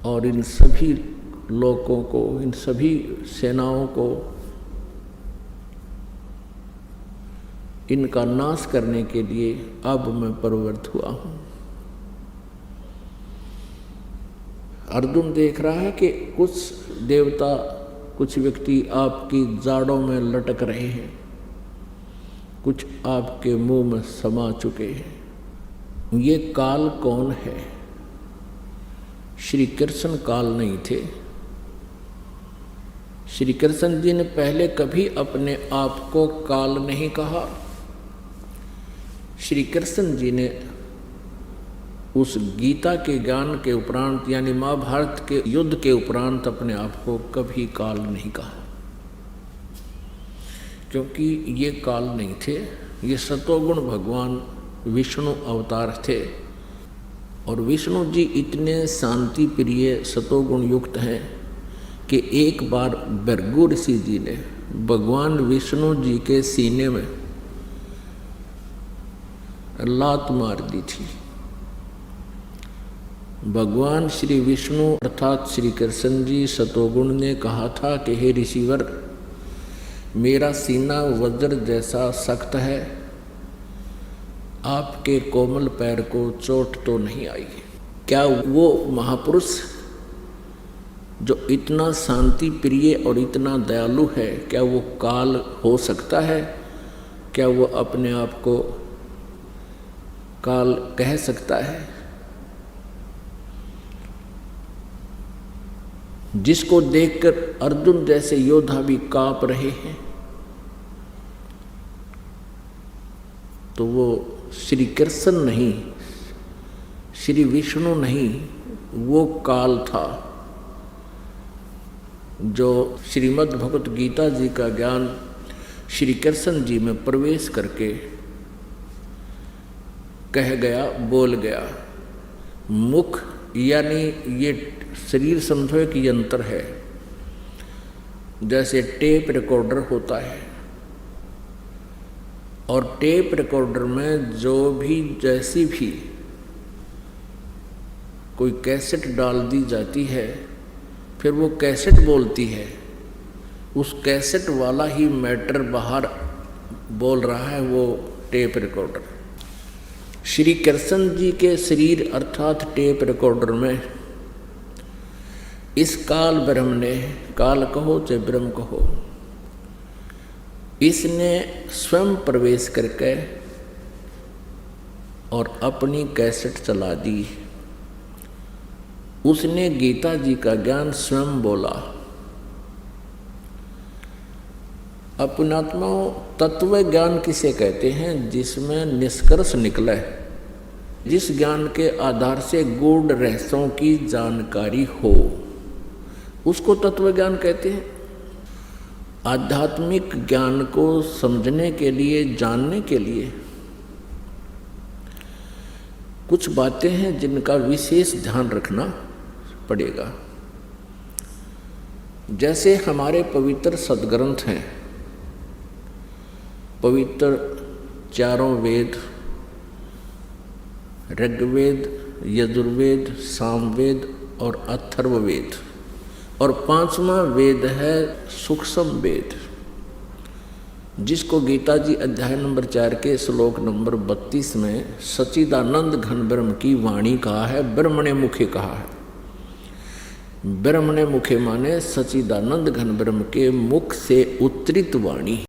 और इन सभी लोगों को, इन सभी सेनाओं को इनका नाश करने के लिए अब मैं प्रवृत्त हुआ हूँ। अर्जुन देख रहा है कि कुछ देवता, कुछ व्यक्ति आपकी जाड़ों में लटक रहे हैं, कुछ आपके मुंह में समा चुके हैं। ये काल कौन है? श्री कृष्ण काल नहीं थे। श्री कृष्ण जी ने पहले कभी अपने आप को काल नहीं कहा। श्री कृष्ण जी ने उस गीता के ज्ञान के उपरांत, यानी महाभारत के युद्ध के उपरांत, अपने आप को कभी काल नहीं कहा, क्योंकि ये काल नहीं थे। ये सतोगुण भगवान विष्णु अवतार थे। और विष्णु जी इतने शांति प्रिय सतोगुण युक्त हैं कि एक बार भृगु ऋषि जी ने भगवान विष्णु जी के सीने में लात मार दी थी। भगवान श्री विष्णु अर्थात श्री कृष्ण जी सतोगुण ने कहा था कि हे ऋषिवर, मेरा सीना वज्र जैसा सख्त है, आपके कोमल पैर को चोट तो नहीं आई। क्या वो महापुरुष जो इतना शांति प्रिय और इतना दयालु है, क्या वो काल हो सकता है? क्या वो अपने आप को काल कह सकता है? जिसको देखकर अर्जुन जैसे योद्धा भी कांप रहे हैं, तो वो श्री कृष्ण नहीं, श्री विष्णु नहीं, वो काल था जो श्रीमद् भगवत गीता जी का ज्ञान श्री कृष्ण जी में प्रवेश करके कह गया, बोल गया। मुख यानी ये शरीर समझो एक यंत्र है, जैसे टेप रिकॉर्डर होता है, और टेप रिकॉर्डर में जो भी जैसी भी कोई कैसेट डाल दी जाती है, फिर वो कैसेट बोलती है, उस कैसेट वाला ही मैटर बाहर बोल रहा है, वो टेप रिकॉर्डर। श्री कृष्ण जी के शरीर अर्थात टेप रिकॉर्डर में इस काल ब्रह्म ने, काल कहो चाहे ब्रह्म कहो, इसने स्वयं प्रवेश करके और अपनी कैसेट चला दी। उसने गीता जी का ज्ञान स्वयं बोला। अपनात्मा तत्व ज्ञान किसे कहते हैं? जिसमें निष्कर्ष निकले, जिस ज्ञान के आधार से गूढ़ रहस्यों की जानकारी हो, उसको तत्व ज्ञान कहते हैं। आध्यात्मिक ज्ञान को समझने के लिए, जानने के लिए कुछ बातें हैं जिनका विशेष ध्यान रखना पड़ेगा। जैसे हमारे पवित्र सदग्रंथ हैं, पवित्र चारों वेद, ऋग्वेद, यजुर्वेद, सामवेद और अथर्ववेद, और पांचवा वेद है सूक्ष्म वेद, जिसको गीता जी अध्याय नंबर 4 के श्लोक नंबर 32 में सच्चिदानंद घन ब्रह्म की वाणी कहा है, ब्रह्मणे मुखे कहा है। ब्रह्मणे मुखे माने सच्चिदानंद घन ब्रह्म के मुख से उतरित वाणी।